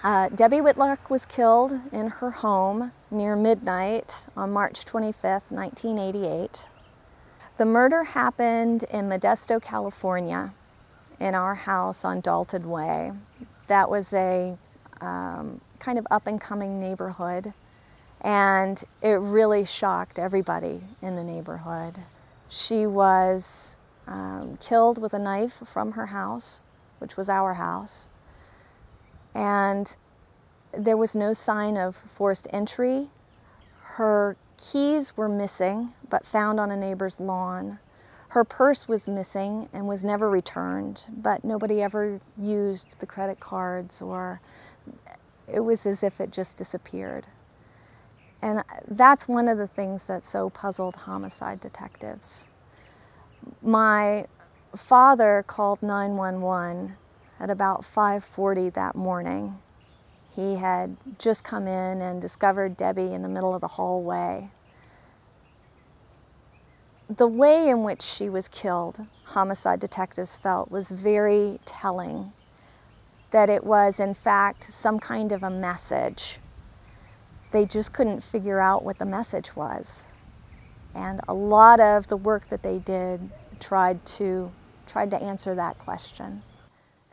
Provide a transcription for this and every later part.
Debbie Whitlock was killed in her home near midnight on March 25th, 1988. The murder happened in Modesto, California, in our house on Dalton Way. That was a kind of up-and-coming neighborhood, and it really shocked everybody in the neighborhood. She was killed with a knife from her house, which was our house, and there was no sign of forced entry. Her keys were missing, but found on a neighbor's lawn. Her purse was missing and was never returned, but nobody ever used the credit cards, or it was as if it just disappeared. And that's one of the things that so puzzled homicide detectives. My father called 911 at about 5:40 that morning. He had just come in and discovered Debbie in the middle of the hallway. The way in which she was killed, homicide detectives felt, was very telling, that it was in fact some kind of a message. They just couldn't figure out what the message was. And a lot of the work that they did tried to answer that question.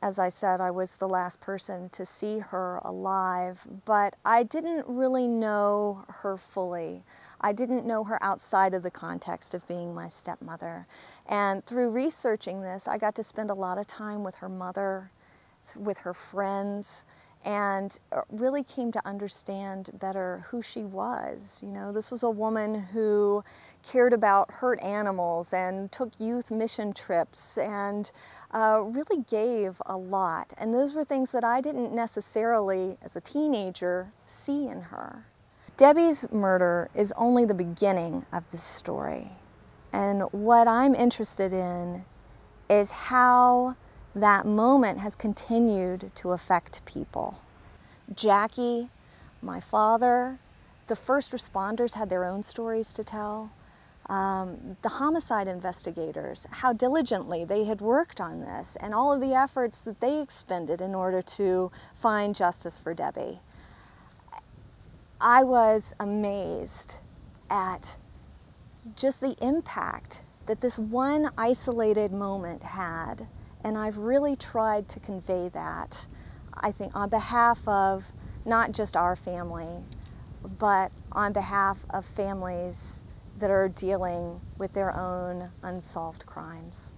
As I said, I was the last person to see her alive, but I didn't really know her fully. I didn't know her outside of the context of being my stepmother. And through researching this, I got to spend a lot of time with her mother, with her friends, and really came to understand better who she was. You know, this was a woman who cared about hurt animals and took youth mission trips and really gave a lot. And those were things that I didn't necessarily, as a teenager, see in her. Debbie's murder is only the beginning of this story. And what I'm interested in is how that moment has continued to affect people. Jackie, my father, the first responders had their own stories to tell. The homicide investigators, how diligently they had worked on this, and all of the efforts that they expended in order to find justice for Debbie. I was amazed at just the impact that this one isolated moment had. And I've really tried to convey that, I think, on behalf of not just our family, but on behalf of families that are dealing with their own unsolved crimes.